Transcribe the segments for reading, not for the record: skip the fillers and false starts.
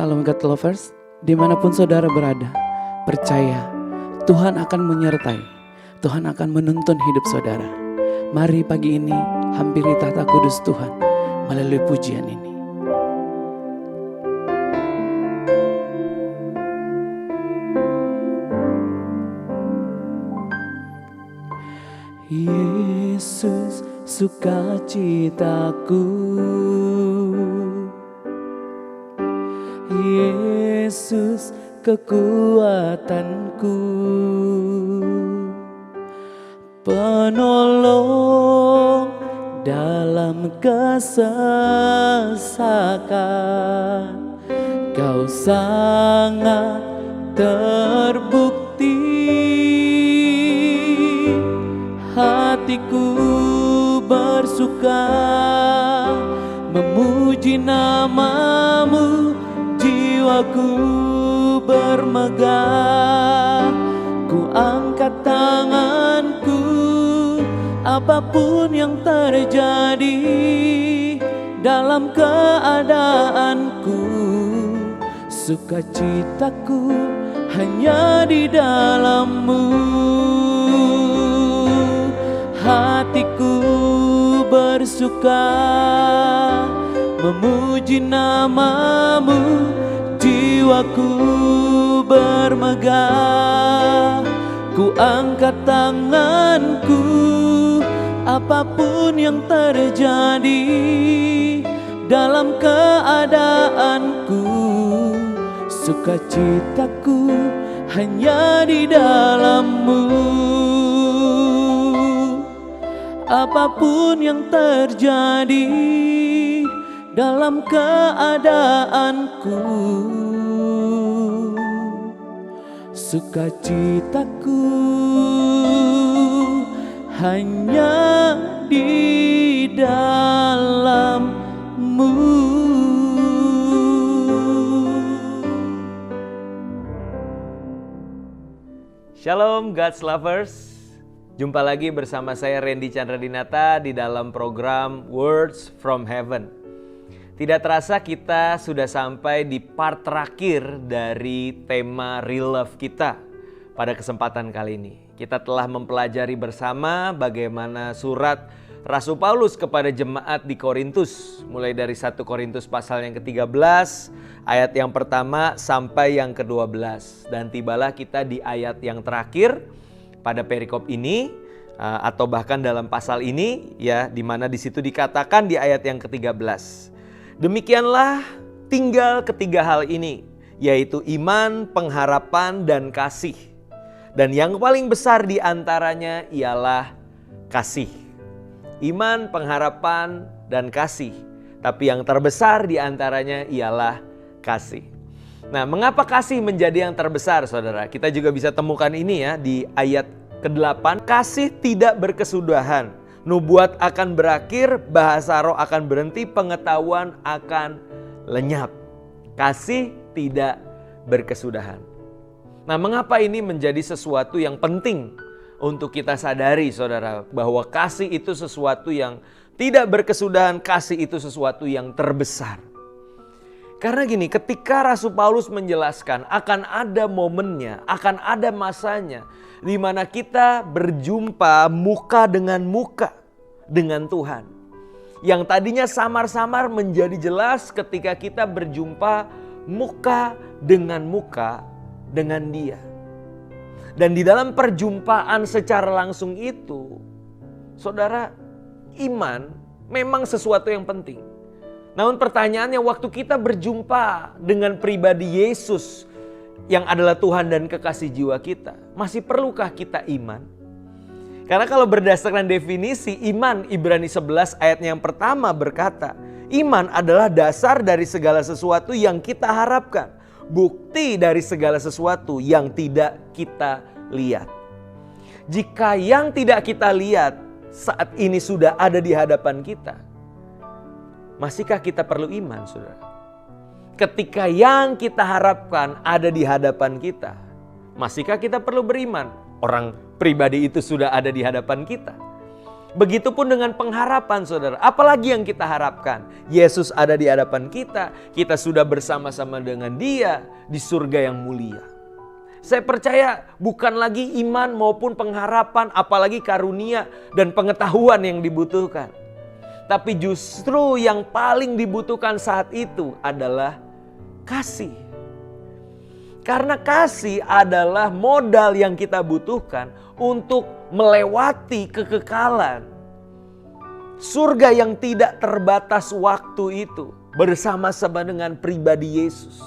Shalom God Lovers, dimanapun saudara berada, percaya Tuhan akan menyertai, Tuhan akan menuntun hidup saudara. Mari pagi ini hampiri tahta kudus Tuhan melalui pujian ini. Yesus sukacitaku, Yesus kekuatanku, penolong dalam kesesakan. Kau sangat terbukti, hatiku bersuka memuji namamu, jiwaku bermegah. Ku angkat tanganku, apapun yang terjadi dalam keadaanku, sukacitaku hanya di dalam-Mu. Hatiku bersuka memuji namamu, jiwaku bermegah. Ku angkat tanganku, apapun yang terjadi dalam keadaanku, sukacitaku hanya di dalam-Mu. Apapun yang terjadi dalam keadaanku, sukacitaku hanya di dalam-Mu. Shalom God's Lovers. Jumpa lagi bersama saya Randy Chandradinata di dalam program Words from Heaven. Tidak terasa kita sudah sampai di part terakhir dari tema Real Love kita. Pada kesempatan kali ini kita telah mempelajari bersama bagaimana surat Rasul Paulus kepada jemaat di Korintus, mulai dari 1 Korintus pasal yang ke-13 ayat yang pertama sampai yang ke-12. Dan tibalah kita di ayat yang terakhir pada perikop ini, atau bahkan dalam pasal ini, ya, di mana di situ dikatakan di ayat yang ke-13. Demikianlah tinggal ketiga hal ini, yaitu iman, pengharapan, dan kasih. Dan yang paling besar di antaranya ialah kasih. Iman, pengharapan, dan kasih. Tapi yang terbesar di antaranya ialah kasih. Nah, mengapa kasih menjadi yang terbesar, saudara? Kita juga bisa temukan ini ya di ayat ke-8. Kasih tidak berkesudahan, nubuat akan berakhir, bahasa roh akan berhenti, pengetahuan akan lenyap. Kasih tidak berkesudahan. Nah, mengapa ini menjadi sesuatu yang penting untuk kita sadari, saudara, bahwa kasih itu sesuatu yang tidak berkesudahan, kasih itu sesuatu yang terbesar. Karena gini, ketika Rasul Paulus menjelaskan akan ada momennya, akan ada masanya di mana kita berjumpa muka dengan Tuhan. Yang tadinya samar-samar menjadi jelas ketika kita berjumpa muka dengan Dia. Dan di dalam perjumpaan secara langsung itu, saudara, iman memang sesuatu yang penting. Namun pertanyaannya, waktu kita berjumpa dengan pribadi Yesus yang adalah Tuhan dan kekasih jiwa kita, masih perlukah kita iman? Karena kalau berdasarkan definisi iman, Ibrani 11 ayatnya yang pertama berkata, iman adalah dasar dari segala sesuatu yang kita harapkan, bukti dari segala sesuatu yang tidak kita lihat. Jika yang tidak kita lihat saat ini sudah ada di hadapan kita, masihkah kita perlu iman, saudara? Ketika yang kita harapkan ada di hadapan kita, masihkah kita perlu beriman? Orang pribadi itu sudah ada di hadapan kita. Begitupun dengan pengharapan, saudara. Apalagi yang kita harapkan? Yesus ada di hadapan kita. Kita sudah bersama-sama dengan Dia di surga yang mulia. Saya percaya bukan lagi iman maupun pengharapan, apalagi karunia dan pengetahuan yang dibutuhkan. Tapi justru yang paling dibutuhkan saat itu adalah kasih. Karena kasih adalah modal yang kita butuhkan untuk melewati kekekalan. Surga yang tidak terbatas waktu itu bersama-sama dengan pribadi Yesus.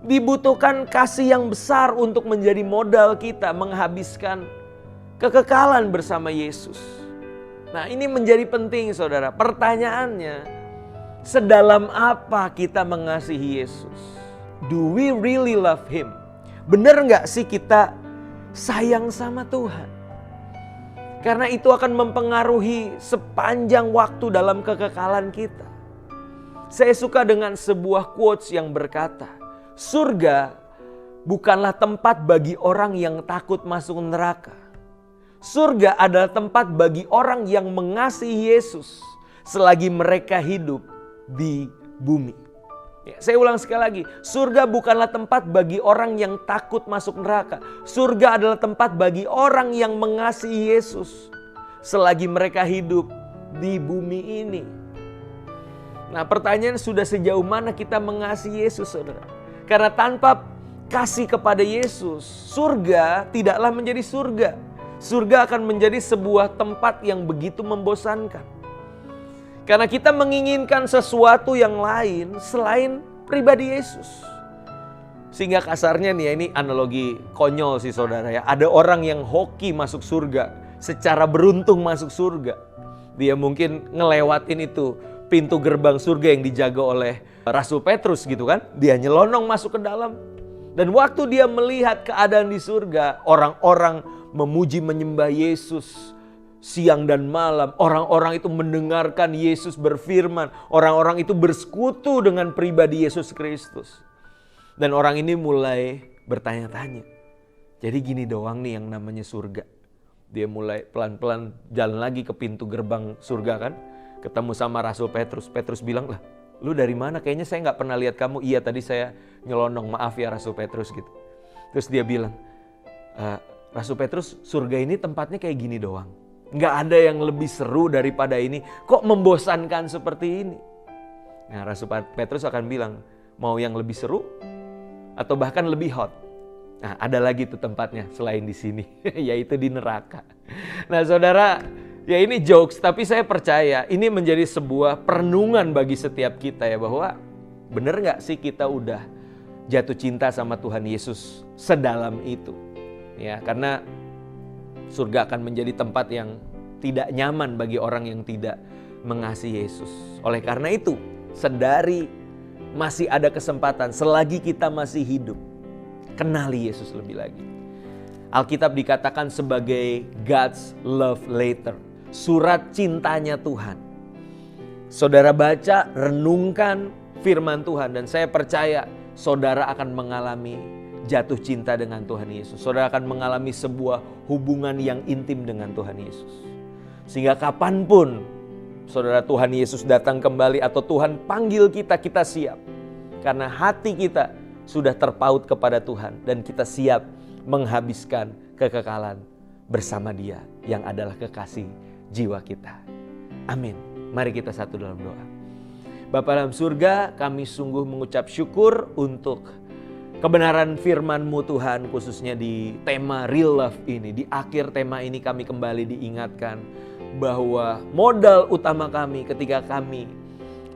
Dibutuhkan kasih yang besar untuk menjadi modal kita menghabiskan kekekalan bersama Yesus. Nah, ini menjadi penting, saudara. Pertanyaannya, sedalam apa kita mengasihi Yesus? Do we really love Him? Benar nggak sih kita sayang sama Tuhan? Karena itu akan mempengaruhi sepanjang waktu dalam kekekalan kita. Saya suka dengan sebuah quotes yang berkata, surga bukanlah tempat bagi orang yang takut masuk neraka. Surga adalah tempat bagi orang yang mengasihi Yesus selagi mereka hidup di bumi. Ya, saya ulang sekali lagi, surga bukanlah tempat bagi orang yang takut masuk neraka. Surga adalah tempat bagi orang yang mengasihi Yesus selagi mereka hidup di bumi ini. Nah, pertanyaan sudah sejauh mana kita mengasihi Yesus, saudara? Karena tanpa kasih kepada Yesus, surga tidaklah menjadi surga. Surga akan menjadi sebuah tempat yang begitu membosankan. Karena kita menginginkan sesuatu yang lain selain pribadi Yesus. Sehingga kasarnya nih ya, ini analogi konyol sih saudara ya. Ada orang yang hoki masuk surga, secara beruntung masuk surga. Dia mungkin ngelewatin itu pintu gerbang surga yang dijaga oleh Rasul Petrus gitu kan. Dia nyelonong masuk ke dalam. Dan waktu dia melihat keadaan di surga, orang-orang memuji menyembah Yesus siang dan malam. Orang-orang itu mendengarkan Yesus berfirman. Orang-orang itu bersekutu dengan pribadi Yesus Kristus. Dan orang ini mulai bertanya-tanya. Jadi gini doang nih yang namanya surga. Dia mulai pelan-pelan jalan lagi ke pintu gerbang surga kan. Ketemu sama Rasul Petrus. Petrus bilang, lah lu dari mana? Kayaknya saya gak pernah lihat kamu. Iya tadi saya nyelonong, maaf ya Rasul Petrus gitu. Terus dia bilang, Rasul Petrus, surga ini tempatnya kayak gini doang. Nggak ada yang lebih seru daripada ini. Kok membosankan seperti ini? Nah, Rasul Petrus akan bilang, mau yang lebih seru atau bahkan lebih hot? Nah, ada lagi tuh tempatnya selain di sini, yaitu di neraka. Nah, saudara, ya ini jokes, tapi saya percaya ini menjadi sebuah perenungan bagi setiap kita ya, bahwa bener nggak sih kita udah jatuh cinta sama Tuhan Yesus sedalam itu? Ya, karena surga akan menjadi tempat yang tidak nyaman bagi orang yang tidak mengasihi Yesus. Oleh karena itu, sedari masih ada kesempatan, selagi kita masih hidup, kenali Yesus lebih lagi. Alkitab dikatakan sebagai God's love letter, surat cintanya Tuhan. Saudara baca, renungkan firman Tuhan, dan saya percaya saudara akan mengalami jatuh cinta dengan Tuhan Yesus. Saudara akan mengalami sebuah hubungan yang intim dengan Tuhan Yesus. Sehingga kapanpun saudara Tuhan Yesus datang kembali atau Tuhan panggil kita, kita siap. Karena hati kita sudah terpaut kepada Tuhan dan kita siap menghabiskan kekekalan bersama Dia yang adalah kekasih jiwa kita. Amin. Mari kita satu dalam doa. Bapa dalam surga, kami sungguh mengucap syukur untuk kebenaran firman-Mu Tuhan, khususnya di tema Real Love ini. Di akhir tema ini kami kembali diingatkan bahwa modal utama kami ketika kami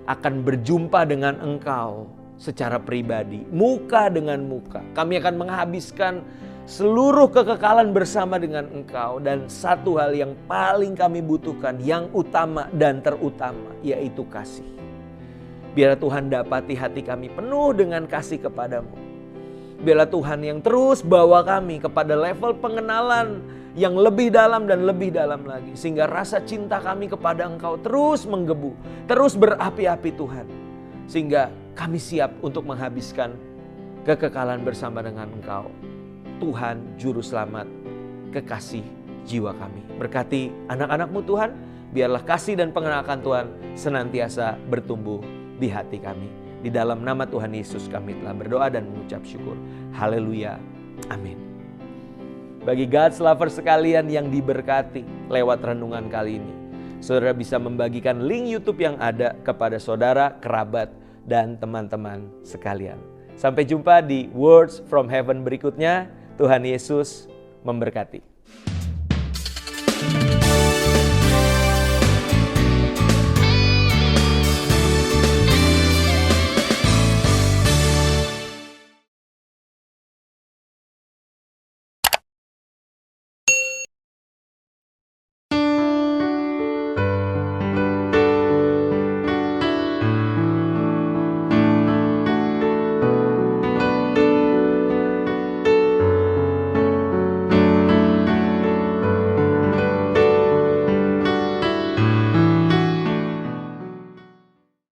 akan berjumpa dengan Engkau secara pribadi, muka dengan muka. Kami akan menghabiskan seluruh kekekalan bersama dengan Engkau. Dan satu hal yang paling kami butuhkan, yang utama dan terutama, yaitu kasih. Biar Tuhan dapati hati kami penuh dengan kasih kepadamu. Biarlah Tuhan yang terus bawa kami kepada level pengenalan yang lebih dalam dan lebih dalam lagi. Sehingga rasa cinta kami kepada Engkau terus menggebu, terus berapi-api Tuhan. Sehingga kami siap untuk menghabiskan kekekalan bersama dengan Engkau. Tuhan Juru Selamat, kekasih jiwa kami. Berkati anak-anak-Mu Tuhan, biarlah kasih dan pengenalan Tuhan senantiasa bertumbuh di hati kami. Di dalam nama Tuhan Yesus kami telah berdoa dan mengucap syukur. Haleluya. Amin. Bagi God's lovers sekalian yang diberkati lewat renungan kali ini, saudara bisa membagikan link YouTube yang ada kepada saudara, kerabat, dan teman-teman sekalian. Sampai jumpa di Words from Heaven berikutnya. Tuhan Yesus memberkati.